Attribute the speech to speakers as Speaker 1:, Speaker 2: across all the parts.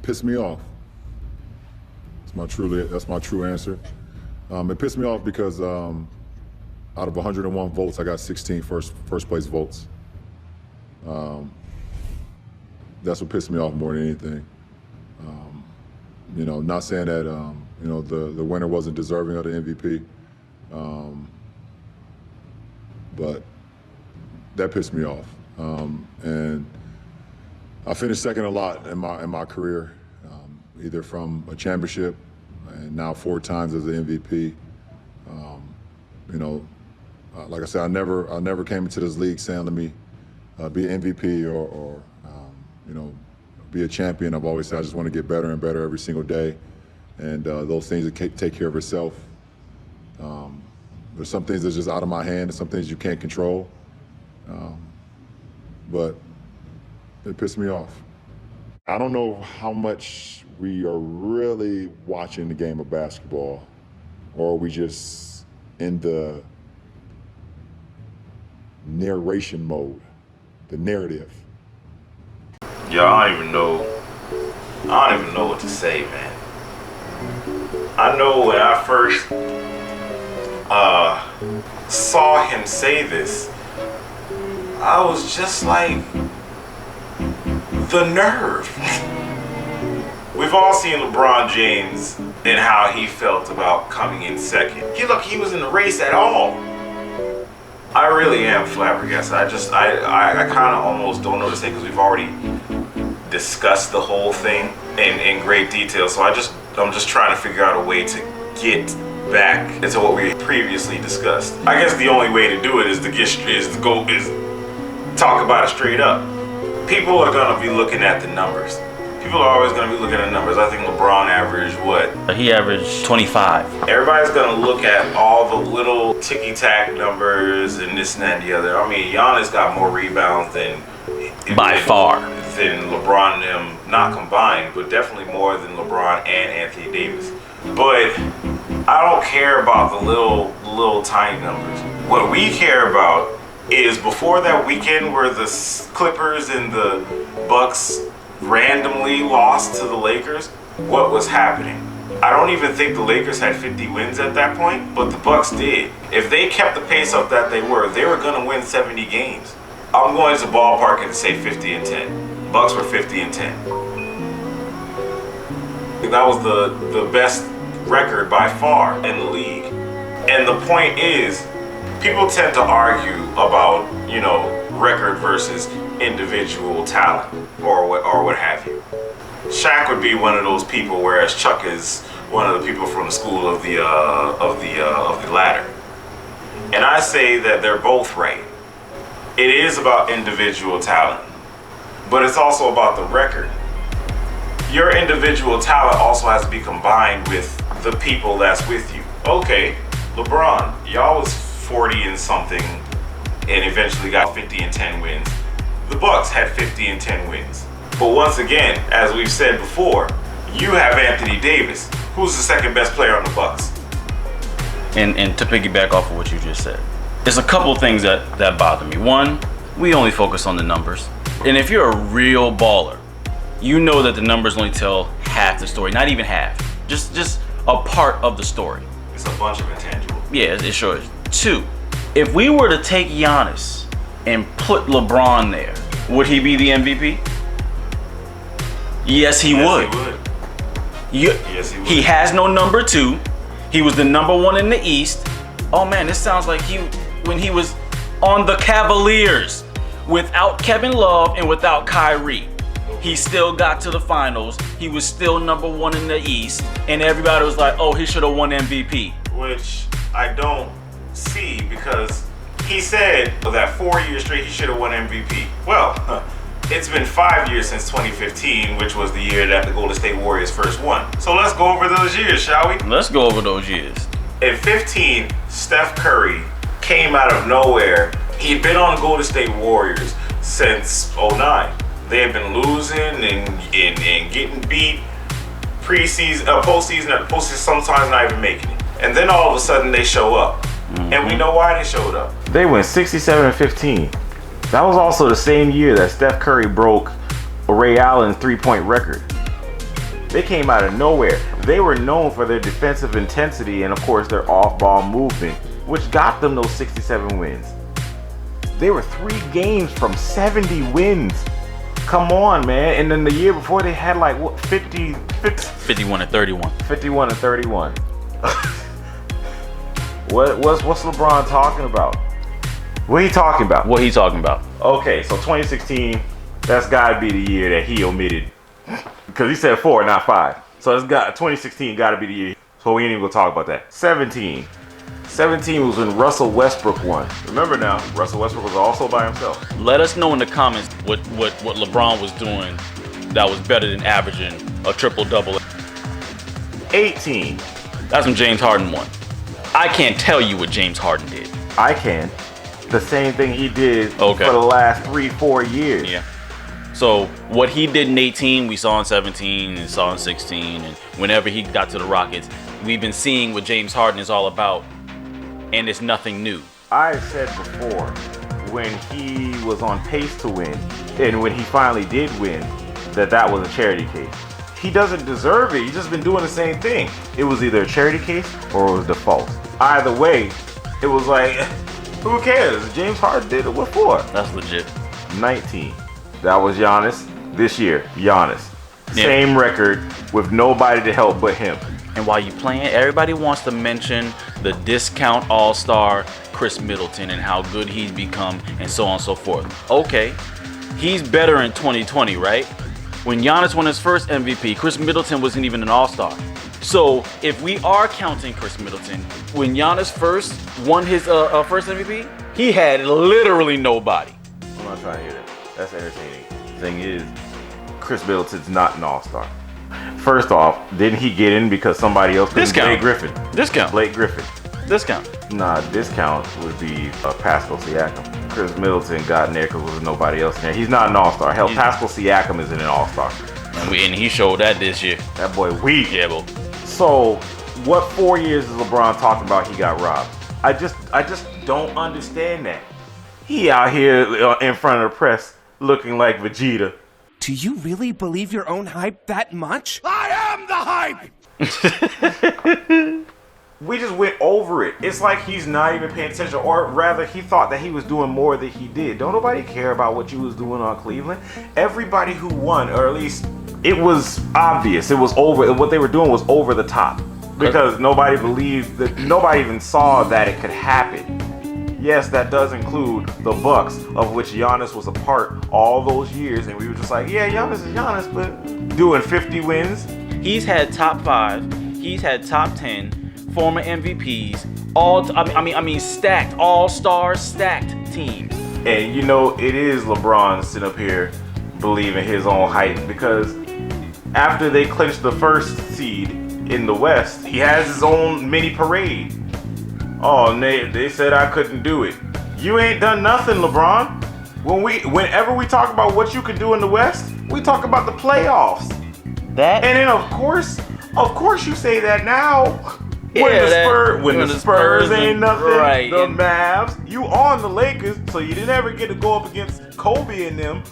Speaker 1: Pissed me off. That's my true answer. It pissed me off because out of 101 votes, I got 16 first place votes. That's what pissed me off more than anything. Not saying that the winner wasn't deserving of the MVP, but that pissed me off. And I finished second a lot in my career, either from a championship and now 4 times as an MVP. Like I said, I never came into this league saying, let me be an MVP or be a champion. I've always said I just want to get better and better every single day, and those things that take care of itself. There's some things that's just out of my hand and some things you can't control, but it pissed me off. I don't know how much we are really watching the game of basketball, or are we just in the narration mode, the narrative.
Speaker 2: Yeah, I don't even know what to say, man. I know when I first saw him say this, I was just like, the nerve. We've all seen LeBron James and how he felt about coming in second. He was in the race at all. I really am flabbergasted. I kind of almost don't know what to say because we've already discussed the whole thing in great detail. So I'm just trying to figure out a way to get back into what we previously discussed. I guess the only way to do it is talk about it straight up. People are gonna be looking at the numbers. People are always gonna be looking at the numbers. I think LeBron averaged what?
Speaker 3: He averaged 25.
Speaker 2: Everybody's gonna look at all the little ticky-tack numbers and this and that and the other. I mean, Giannis got more rebounds than
Speaker 3: far
Speaker 2: than LeBron and them, not combined, but definitely more than LeBron and Anthony Davis. But I don't care about the little tiny numbers. What we care about is before that weekend where the Clippers and the Bucks randomly lost to the Lakers, what was happening? I don't even think the Lakers had 50 wins at that point, but the Bucks did. If they kept the pace up that they were gonna win 70 games. I'm going to ballpark and say 50 and 10. Bucks were 50 and 10. That was the best record by far in the league. And the point is, people tend to argue about, record versus individual talent or what have you. Shaq would be one of those people, whereas Chuck is one of the people from the school of the ladder. And I say that they're both right. It is about individual talent, but it's also about the record. Your individual talent also has to be combined with the people that's with you. Okay, LeBron, y'all was 40 and something and eventually got 50 and 10 wins. The Bucks had 50 and 10 wins. But once again, as we've said before, you have Anthony Davis, who's the second best player on the Bucks.
Speaker 3: And to piggyback off of what you just said, there's a couple things that bother me. One, we only focus on the numbers. And if you're a real baller, you know that the numbers only tell half the story, not even half, just a part of the story.
Speaker 2: It's a bunch of intangibles.
Speaker 3: Yeah, it sure is. 2, if we were to take Giannis and put LeBron there, would he be the MVP? Yes, he would.
Speaker 2: Yes, he would.
Speaker 3: He has no number 2. He was the number 1 in the East. Oh man, this sounds like when he was on the Cavaliers without Kevin Love and without Kyrie. He still got to the finals. He was still number 1 in the East, and everybody was like, "Oh, he should have won MVP."
Speaker 2: Which I don't see, because he said that 4 years straight he should have won MVP. Well, it's been 5 years since 2015, which was the year that the Golden State Warriors first won. So let's go over those years, shall we?
Speaker 3: Let's go over those years.
Speaker 2: In 15, Steph Curry came out of nowhere. He'd been on Golden State Warriors since 09. They had been losing and getting beat postseason, sometimes not even making it. And then all of a sudden they show up. And we know why they showed up.
Speaker 4: They went 67 and 15. That was also the same year that Steph Curry broke Ray Allen's three-point record. They came out of nowhere. They were known for their defensive intensity and, of course, their off-ball movement, which got them those 67 wins. They were 3 games from 70 wins. Come on, man. And then the year before, they had like, what, 51
Speaker 3: and 31.
Speaker 4: 51 and 31. What's LeBron talking about? What he talking about?
Speaker 3: What he talking about?
Speaker 4: Okay, so 2016, that's gotta be the year that he omitted. Because he said 4, not 5. So 2016 gotta be the year. So we ain't even gonna talk about that. 17 was when Russell Westbrook won. Remember now, Russell Westbrook was also by himself.
Speaker 3: Let us know in the comments what LeBron was doing that was better than averaging a triple-double.
Speaker 4: 18.
Speaker 3: That's when James Harden won. I can't tell you what James Harden did.
Speaker 4: I can. The same thing he did for the last 3-4 years.
Speaker 3: Yeah. So what he did in 18, we saw in 17 and saw in 16, and whenever he got to the Rockets, we've been seeing what James Harden is all about, and it's nothing new.
Speaker 4: I said before, when he was on pace to win, and when he finally did win, that was a charity case. He doesn't deserve it. He's just been doing the same thing. It was either a charity case or it was default. Either way, it was like, who cares? James Harden did it. What for?
Speaker 3: That's legit.
Speaker 4: 19. That was Giannis. This year, Giannis.
Speaker 3: Yeah.
Speaker 4: Same record with nobody to help but him.
Speaker 3: And while you playing, everybody wants to mention the discount all-star Chris Middleton and how good he's become and so on and so forth. Okay, he's better in 2020, right? When Giannis won his first MVP, Chris Middleton wasn't even an all-star. So if we are counting Chris Middleton, when Giannis first won his first MVP, he had literally nobody.
Speaker 4: I'm not trying to hear that. That's entertaining. The thing is, Chris Middleton's not an all-star. First off, didn't he get in because somebody else couldn't?
Speaker 3: Discount.
Speaker 4: Blake Griffin.
Speaker 3: Discount.
Speaker 4: Blake Griffin.
Speaker 3: Discount.
Speaker 4: Nah, discount would be Pascal Siakam. Chris Middleton got in there because there was nobody else in there. He's not an all-star. Hell, Pascal Siakam isn't an all-star.
Speaker 3: And he showed that this year.
Speaker 4: That boy weak.
Speaker 3: Yeah, bro.
Speaker 4: So, what 4 years is LeBron talking about he got robbed? I just don't understand that. He out here in front of the press looking like Vegeta.
Speaker 5: Do you really believe your own hype that much? I am the hype!
Speaker 4: We just went over it. It's like he's not even paying attention, or rather he thought that he was doing more than he did. Don't nobody care about what you was doing on Cleveland. Everybody who won, or at least it was obvious, it was over, what they were doing was over the top. Because nobody believed that, nobody even saw that it could happen. Yes, that does include the Bucks, of which Giannis was a part all those years, and we were just like, yeah, Giannis is Giannis, but doing 50 wins.
Speaker 3: He's had top 5. He's had top 10. Former MVPs. I mean, stacked all-star stacked teams.
Speaker 4: And you know, it is LeBron sitting up here believing his own hype, because after they clinched the first seed in the West, he has his own mini parade. Oh, they said I couldn't do it. You ain't done nothing, LeBron. Whenever we talk about what you could do in the West, we talk about the playoffs.
Speaker 3: That
Speaker 4: and then of course you say that now.
Speaker 3: Yeah,
Speaker 4: when the Spurs ain't nothing,
Speaker 3: right,
Speaker 4: the Mavs, you on the Lakers, so you didn't ever get to go up against Kobe and them.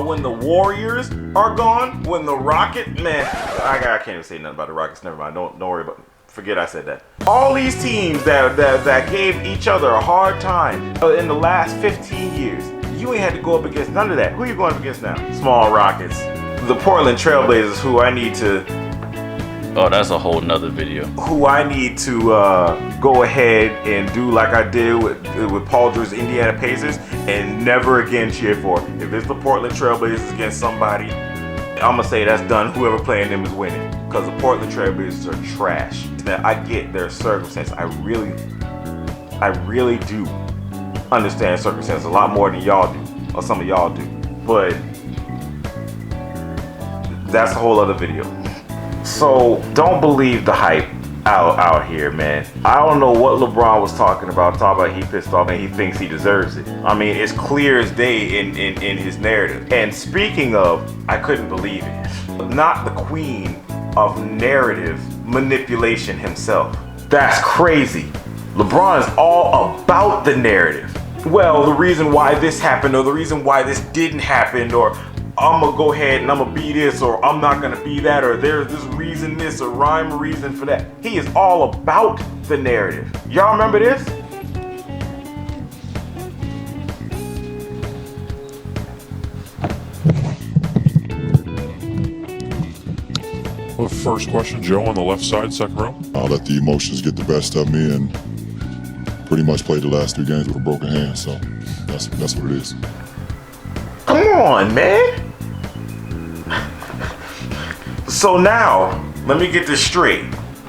Speaker 4: When the Warriors are gone, when the Rockets, man, I can't even say nothing about the Rockets. Never mind. Don't worry about it. Forget I said that. All these teams that gave each other a hard time in the last 15 years, you ain't had to go up against none of that. Who you going up against now? Small Rockets. The Portland Trailblazers, who I need to...
Speaker 3: Oh, that's a whole nother video.
Speaker 4: Who I need to go ahead and do like I did with Paul George's Indiana Pacers and never again cheer for. If it's the Portland Trailblazers against somebody, I'm going to say that's done. Whoever playing them is winning. Because the Portland Trailblazers are trash. Now, I get their circumstances. I really do understand circumstances a lot more than y'all do. Or some of y'all do. But that's a whole other video. So don't believe the hype out here, man. I don't know what LeBron was talking about he pissed off and he thinks he deserves it. I mean, it's clear as day in his narrative. And speaking of, I couldn't believe it. Not the queen of narrative manipulation himself. That's crazy. LeBron is all about the narrative. Well, the reason why this happened, or the reason why this didn't happen, or I'm gonna go ahead and I'm gonna be this, or I'm not gonna be that, or there's this reason this, or rhyme or reason for that. He is all about the narrative. Y'all remember this?
Speaker 6: Well, first question, Joe on the left side, second row.
Speaker 1: I'll let the emotions get the best of me, and pretty much played the last 3 games with a broken hand, so that's what it is.
Speaker 4: Come on, man. So now, let me get this straight.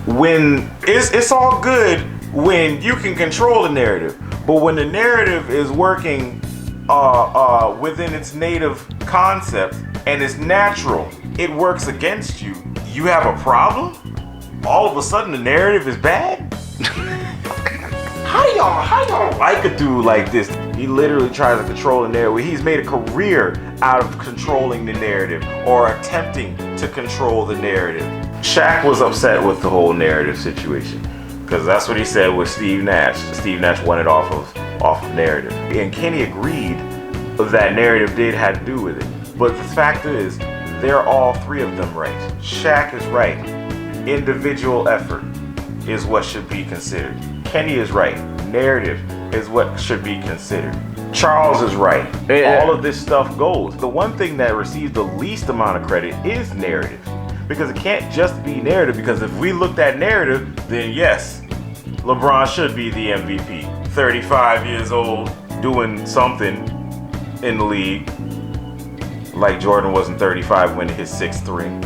Speaker 4: When it's all good when you can control the narrative, but when the narrative is working within its native concept and it's natural, it works against you. You have a problem? All of a sudden the narrative is bad? How y'all like a dude like this? He literally tries to control the narrative. He's made a career out of controlling the narrative or attempting to control the narrative. Shaq was upset with the whole narrative situation because that's what he said with Steve Nash. Steve Nash won it off of narrative. And Kenny agreed that narrative did have to do with it. But the fact is, they're all 3 of them right. Shaq is right. Individual effort is what should be considered. Kenny is right. Narrative is what should be considered. Charles is right. All of this stuff goes. The one thing that receives the least amount of credit is narrative. Because it can't just be narrative, because if we looked at narrative, then yes, LeBron should be the MVP. 35 years old, doing something in the league. Like Jordan wasn't 35 winning his 6th ring.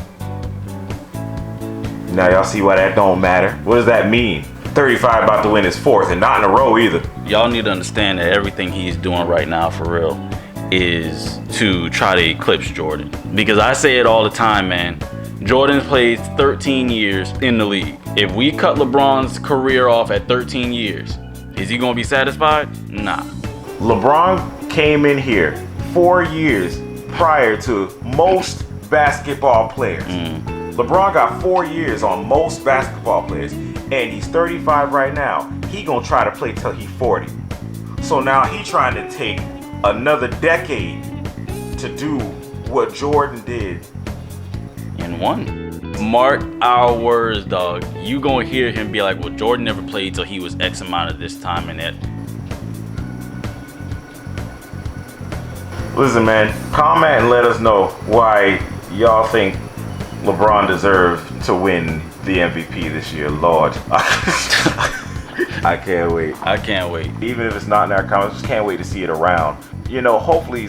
Speaker 4: Now y'all see why that don't matter. What does that mean? 35 about to win his 4th, and not in a row either.
Speaker 3: Y'all need to understand that everything he's doing right now, for real, is to try to eclipse Jordan. Because I say it all the time, man. Jordan's played 13 years in the league. If we cut LeBron's career off at 13 years, is he gonna be satisfied? Nah.
Speaker 4: LeBron came in here 4 years prior to most basketball players. LeBron got 4 years on most basketball players, and he's 35 right now. He gonna try to play till he's 40. So now he trying to take another decade to do what Jordan did.
Speaker 3: And one. Mark our words, dog. You gonna hear him be like, well, Jordan never played till he was X amount of this time and that.
Speaker 4: Listen, man, comment and let us know why y'all think LeBron deserved to win the MVP this year. Lord. I can't wait.
Speaker 3: I can't wait.
Speaker 4: Even if it's not in our comments, just can't wait to see it around. You know, hopefully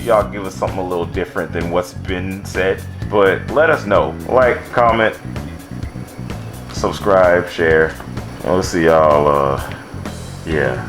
Speaker 4: y'all give us something a little different than what's been said. But let us know. Like, comment, subscribe, share. We'll see y'all, yeah.